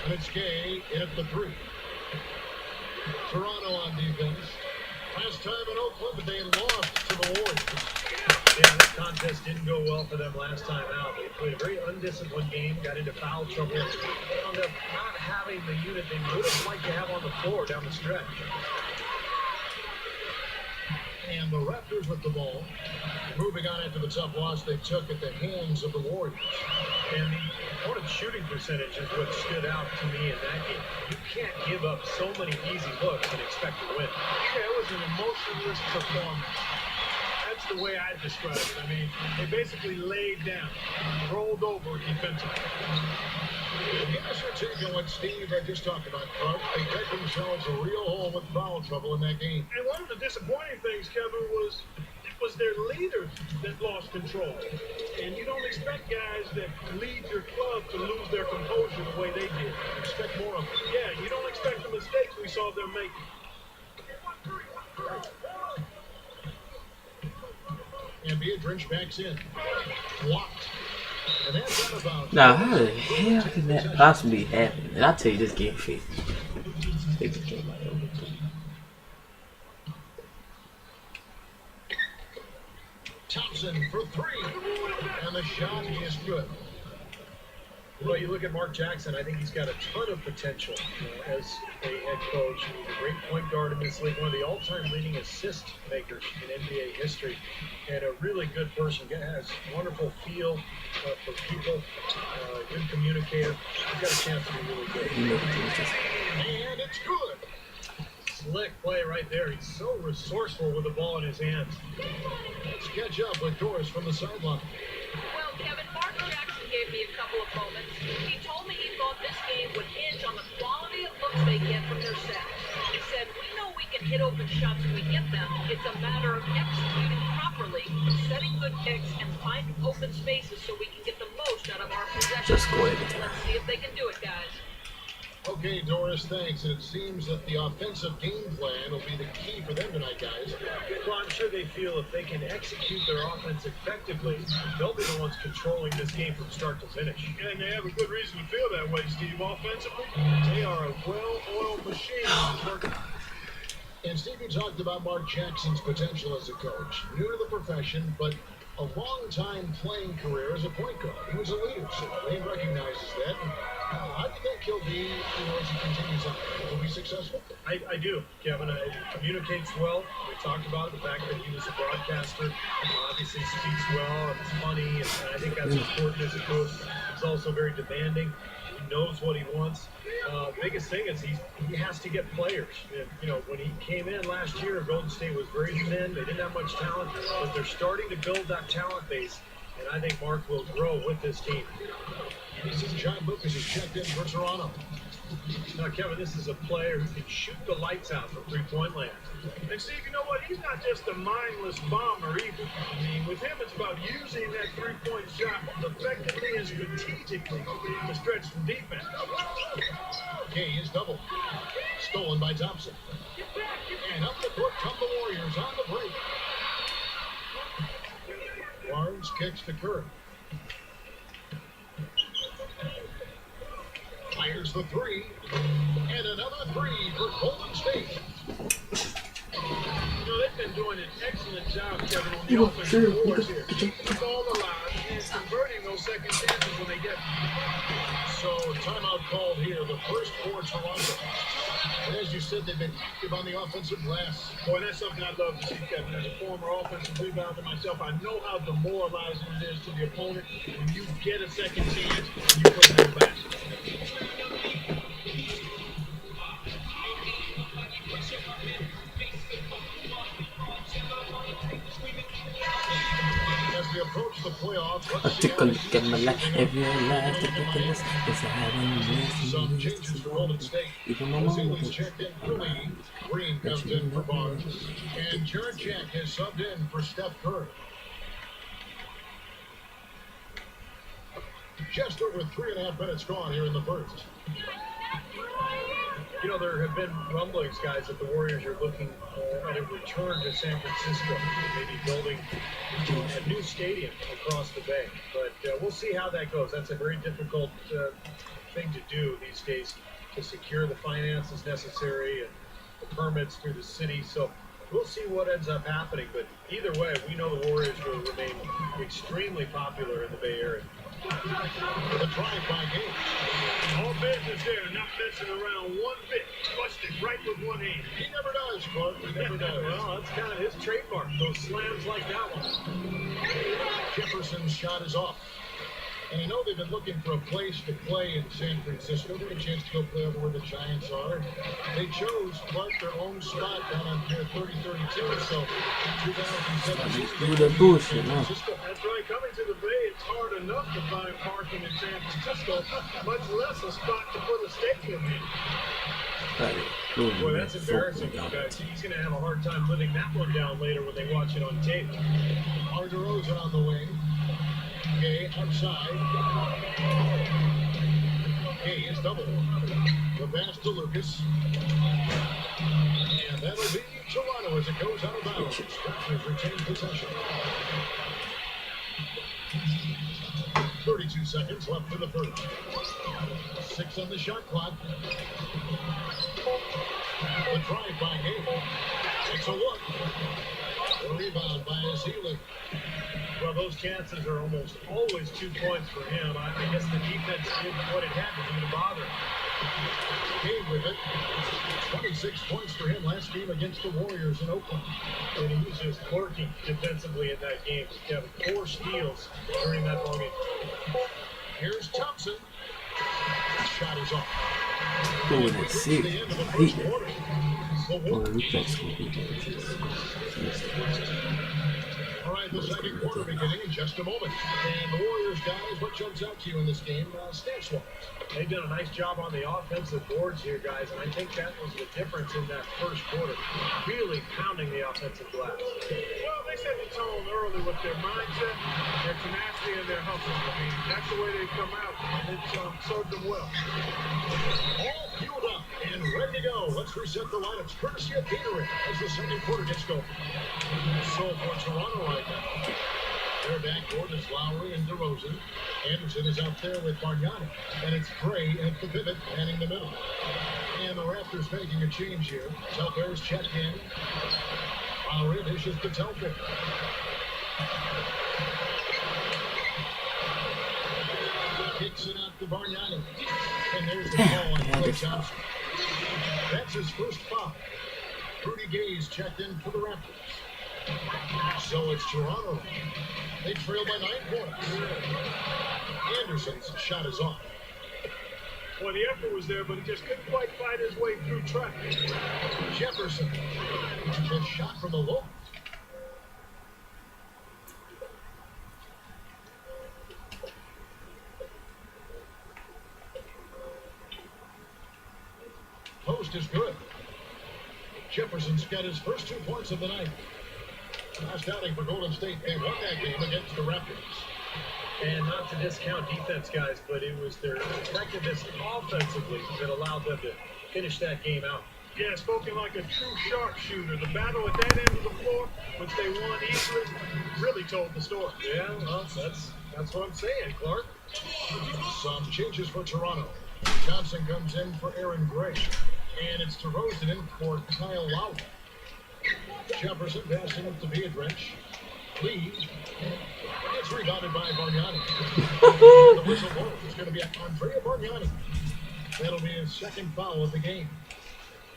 And it's Gay in at the 3. Toronto on defense. Last time in Oakland, they lost to the Warriors. Yeah, this contest didn't go well for them last time out. They played a very undisciplined game, got into foul trouble, and wound up not having the unit they would have liked to have on the floor down the stretch. And the Raptors with the ball. Moving on after the tough loss they took at the hands of the Warriors. And the opponent's shooting percentage is what stood out to me in that game. You can't give up so many easy looks and expect to win. Yeah, it was an emotionless performance. That's the way I describe it. I mean, they basically laid down, rolled over defensively. Here's your take on what Steve had just talked about, Clark. They dug themselves a real hole with foul trouble in that game. And one of the disappointing things, Kevin, was it was their leaders that lost control. And you don't expect guys that lead your club to lose their composure the way they did. Expect more of them. Yeah, you don't expect the mistakes we saw them making. And Beatrice backs in. Blocked. And that's out of bounds. Now, how the hell can that possibly happen? And I'll tell you this game face. Thompson for 3. And the shot is good. Well, you look at Mark Jackson, I think he's got a ton of potential as a head coach. He's a great point guard in this league, one of the all-time leading assist makers in NBA history, and a really good person. Has wonderful feel for people, good communicator. He's got a chance to be really good. And it's good. Slick play right there. He's so resourceful with the ball in his hands. Let's catch up with Doris from the sideline. Well, Kevin, Mark Jackson gave me a couple of moments. He told me he thought this game would hinge on the quality of looks they get from their sets. He said, we know we can hit open shots when we get them. It's a matter of executing properly, setting good kicks, and finding open spaces so we can get the most out of our possessions. Just go ahead. Let's see if they can do it, guys. Okay, Doris, thanks. And it seems that the offensive game plan will be the key for them tonight, guys. Well, I'm sure they feel if they can execute their offense effectively, they'll be the ones controlling this game from start to finish. And they have a good reason to feel that way, Steve. Offensively, they are a well-oiled machine. And Steve, you talked about Mark Jackson's potential as a coach. New to the profession, but a long-time playing career as a point guard. He was a leader, certainly. He recognizes that. How do you think he'll be, as he continues on? Will he be successful? I do, Kevin. He communicates well. We talked about the fact that he was a broadcaster. Obviously speaks well and is funny, and I think that's important as a coach. He's also very demanding. He knows what he wants. Biggest thing is he has to get players. And, when he came in last year, Golden State was very thin. They didn't have much talent, but they're starting to build that talent base, and I think Mark will grow with this team. This is John Lucas who's checked in for Toronto. Now, Kevin, this is a player who can shoot the lights out from three-point land. And Steve, you know what? He's not just a mindless bomber either. I mean, with him, it's about using that three-point shot effectively and strategically to stretch the defense. Kay is double. Stolen by Thompson. And up the court come the Warriors on the break. Barnes kicks to Curry. Fires the 3. And another 3 for Golden State. They've been doing an excellent job, Kevin, on the offensive boards here. Keeping the ball alive and converting those second chances when they get them. So, timeout called here, the first for Toronto. And as you said, they've been active on the offensive glass. Boy, that's something I'd love to see, Kevin. As a former offensive rebounder myself, I know how demoralizing it is to the opponent when you get a second chance and you put them back. As we approach the playoffs, I took a look at my life, every life to pick a list. Yes, I some changes for Golden State. Even my As mom Haley's was checked in early, Green comes in for Barnes. And Jared Jack has subbed in for Steph Curry. Just over 3.5 minutes gone here in the first. You know, there have been rumblings, guys, that the Warriors are looking at a return to San Francisco, maybe building a new stadium across the bay. But we'll see how that goes. That's a very difficult thing to do these days, to secure the finances necessary and the permits through the city. So we'll see what ends up happening. But either way, we know the Warriors will remain extremely popular in the Bay Area. The drive-by game. All business there, not messing around one bit. Busted right with one hand. He never does, Clark. He never does. Well, that's kind of his trademark, those slams like that one. Jefferson's shot is off. And I know they've been looking for a place to play in San Francisco. They had a chance to go play over where the Giants are. They chose Clark their own spot down on Pier 3032. So 2017. Do that bullshit, man. That's right. Coming to the Bay, it's hard enough to find parking in San Francisco, much less a spot to put a stadium in. Boy, that's embarrassing, guys. He's going to have a hard time living that one down later when they watch it on tape. Arderosa on the wing. Gay outside. Gay is double. The pass to Lucas. And that'll be Toronto as it goes out of bounds. Raptors retain possession. 32 seconds left for the first. 6 on the shot clock. The drive by Gay. Takes a look. The rebound by Azili. Well, those chances are almost always 2 points for him. I guess the defense did what it had to do to bother him. Game with it. 26 points for him last game against the Warriors in Oakland. And he was just quirky defensively in that game. Kevin, 4 steals during that ball game. Here's Thompson. Shot is off. Oh, that's sick. I hate that. Oh, we can't score. All right, the second quarter beginning in just a moment. And the Warriors, guys, what jumps out to you in this game? Stats-wise. They've done a nice job on the offensive boards here, guys, and I think that was the difference in that first quarter. Really pounding the offensive glass. Well, they set the tone early with their mindset, their tenacity, and their hustle. I mean, that's the way they come out, and it's served them well. All fueled up and ready to go. Let's reset the lineups. Courtesy of Gatorade as the second quarter gets going. So for Toronto right now, their backcourt is Lowry and DeRozan. Anderson is out there with Bargnani. And it's Gray at the pivot, manning the middle. And the Raptors making a change here. Telfair's checked in. Lowry dishes to Telfair. Kicks it out to Bargnani. And there's the ball on Clay Thompson. That's his first foul. Rudy Gay's checked in for the Raptors. So it's Toronto. They trail by 9 points. Anderson's shot is off. Well, the effort was there, but he just couldn't quite fight his way through traffic. Jefferson. Just shot from the low. Post is good. Jefferson's got his first 2 points of the night. Last outing for Golden State. They won that game against the Raptors. And not to discount defense, guys, but it was their effectiveness offensively that allowed them to finish that game out. Yeah, spoken like a true sharpshooter. The battle at that end of the floor, which they won easily, really told the story. Yeah, well, that's what I'm saying, Clark. Some changes for Toronto. Johnson comes in for Aaron Gray. And it's DeRozan in for Kyle Lowry. Jefferson passing up to Viadrich. Lee. It's rebounded by Bargnani. The whistle blows. It's going to be Andrea Bargnani. That'll be his second foul of the game.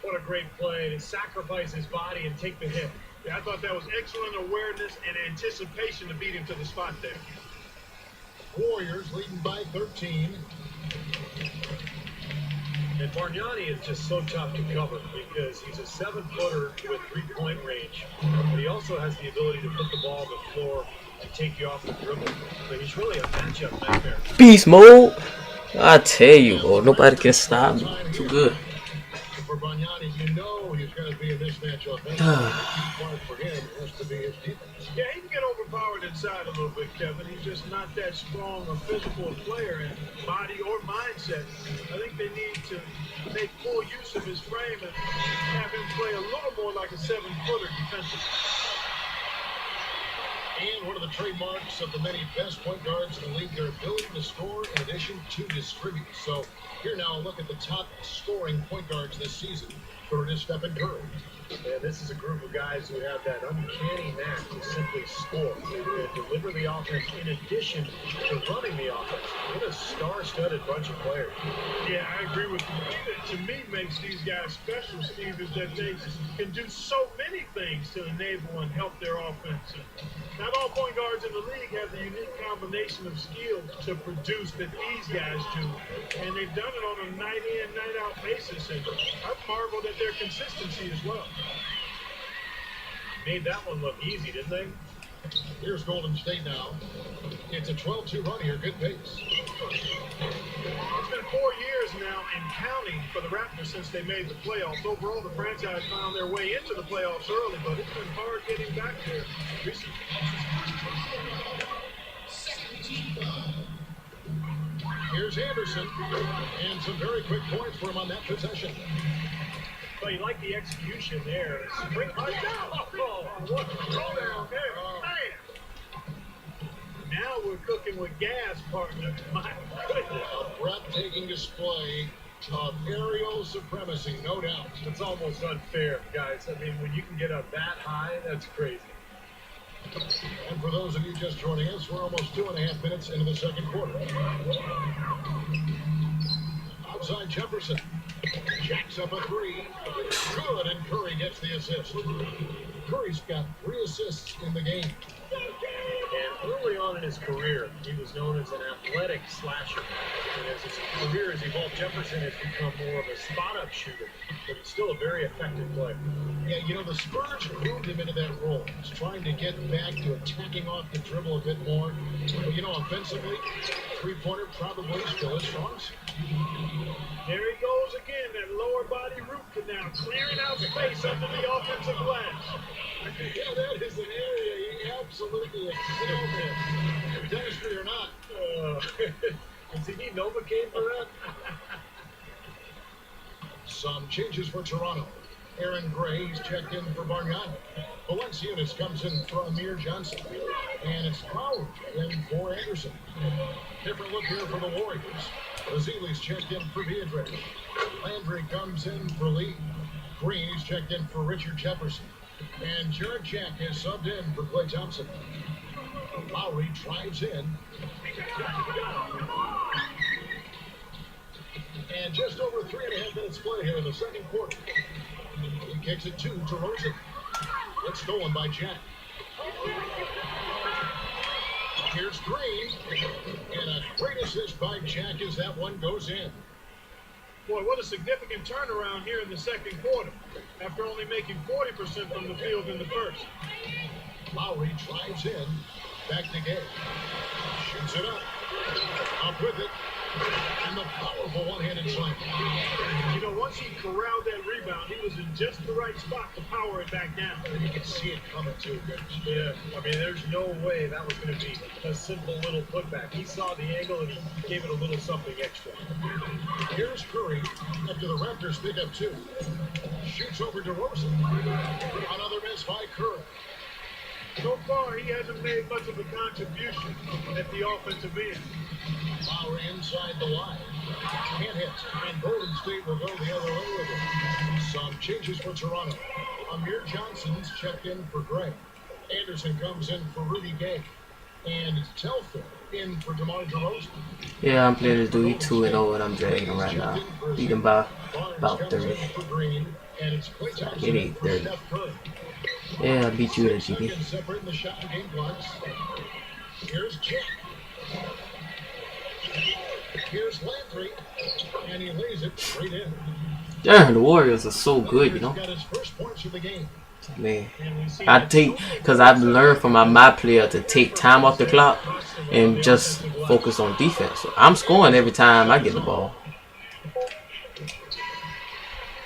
What a great play to sacrifice his body and take the hit. Yeah, I thought that was excellent awareness and anticipation to beat him to the spot there. Warriors leading by 13. And Bargnani is just so tough to cover because he's a 7-footer with 3-point range. But he also has the ability to put the ball on the floor and take you off the dribble. So he's really a matchup nightmare. Beast mode. I tell you, bro, nobody can stop me. Too good. For Bargnani, you know he's going to be in this matchup. The key part for him has to be his defense. Yeah, he can get over underpowered inside a little bit, Kevin. He's just not that strong a physical player in body or mindset. I think they need to make full use of his frame and have him play a little more like a 7-footer defensively. And one of the trademarks of the many best point guards in the league, their ability to score in addition to distribute. So here now, a look at the top scoring point guards this season. Third is Stephen Curry. Yeah, this is a group of guys who have that uncanny knack to simply score. They deliver the offense in addition to running the offense. What a star-studded bunch of players. Yeah, I agree with you. The thing that to me makes these guys special, Steve, is that they can do so many things to enable and help their offense. Not all point guards in the league have the unique combination of skills to produce that these guys do, and they've done it on a night-in, night-out basis, and I've marveled at their consistency as well. Made that one look easy, didn't they? Here's Golden State now. It's a 12-2 run here, good pace. It's been 4 years now and counting for the Raptors since they made the playoffs. Overall, the franchise found their way into the playoffs early, but it's been hard getting back there recently. Here's Anderson, and some very quick points for him on that possession. Well, you like the execution there. Spring punch down. Oh, what a throwdown there. Man. Now we're cooking with gas, partner. My goodness. A breathtaking display of aerial supremacy, no doubt. It's almost unfair, guys. I mean, when you can get up that high, that's crazy. And for those of you just joining us, we're almost 2.5 minutes into the second quarter. Outside Jefferson. Jacks up a three. Good, and Curry gets the assist. Curry's got 3 assists in the game. And early on in his career, he was known as an athletic slasher. And as his career has evolved, Jefferson has become more of a spot-up shooter, but he's still a very effective player. Yeah, you know, the Spurs moved him into that role. He's trying to get back to attacking off the dribble a bit more. But, you know, offensively, three-pointer probably still his strongest. There he goes again, that lower body root canal, clearing out space under the offensive glass. Yeah, that is an area he absolutely excelled in. Dentistry or not. Does he need Novocaine for that? Some changes for Toronto. Aaron Gray, he's checked in for Bargnani. Valenciunas comes in for Amir Johnson. And it's Lowry in for Anderson. Different look here for the Warriors. Bazili's checked in for Beatrice. Landry comes in for Lee. Green is checked in for Richard Jefferson. And Jared Jack is subbed in for Klay Thompson. Lowry drives in. And just over 3.5 minutes play here in the second quarter. He kicks it to Rosen. It's stolen by Jack. Here's Green. And a great assist by Jack as that one goes in. Boy, what a significant turnaround here in the second quarter, after only making 40% from the field in the first. Lowry drives in. Back to Gay. Shoots it up. Up with it. And the powerful one-handed slam. You know, once he corralled that rebound, he was in just the right spot to power it back down. You can see it coming too, Vince. Yeah, I mean, there's no way that was going to be a simple little putback. He saw the angle and he gave it a little something extra. Here's Curry after the Raptors pick up 2. Shoots over to Rosen. Another miss by Curry. So far, he hasn't made much of a contribution at the offensive end. Lowry inside the line. Can't hit. And Golden State will go the other way with it. Some changes for Toronto. Amir Johnson's checked in for Gray. Anderson comes in for Rudy Gay. And Telfair in for DeMar DeRozan. Yeah, I'm playing this dude 2-0 and I'm dragging him right now. Beat him by about 30. And it's Klay Thompson It ain't for 30. Steph Curry. Yeah, I beat you to GP. Seconds separating the shot and game clocks. Here's Jack. Here's Landry. And he lays it straight in. Yeah, the Warriors are so good, you know. Got his first points of the game. Man, because I've learned from my player to take time off the clock and just focus on defense. So I'm scoring every time I get the ball.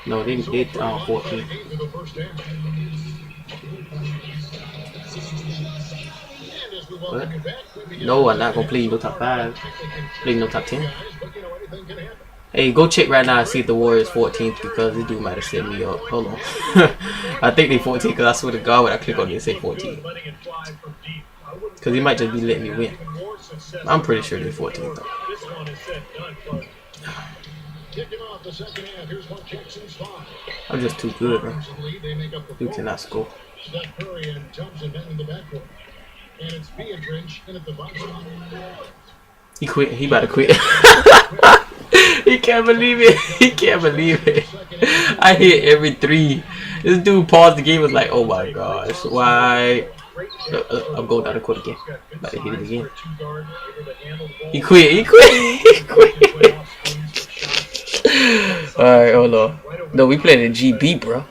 No, they 14. And as we What? welcome you back, we begin No, our I'm not gonna play no top 5. Play no top 10. guys, but you know anything can happen. Hey, go check right now and see if the Warriors 14th because this dude might have set me up. Hold on. I think they 14 because I swear to God when I click on it, it say 14. Because he might just be letting me win. I'm pretty sure they're 14 though. Kicking off the second half, here's Mark Jackson's 5. I'm just too good, bro. They make up the You cannot score. Steph Curry and Thompson down in the backcourt. And it's Beatrice in at the bottom. He quit. He about to quit. He can't believe it. He can't believe it. I hit every 3. This dude paused the game was like, oh my gosh. Why? I'm going down the court again. About to hit it again. He quit. He quit. He quit. Alright, hold on. No, we playing in GB, bro.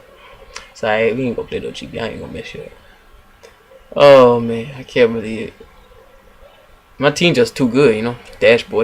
So we ain't gonna play no GB. I ain't gonna mess you up. Oh man, I can't believe it. My team just too good, you know. Dashboard.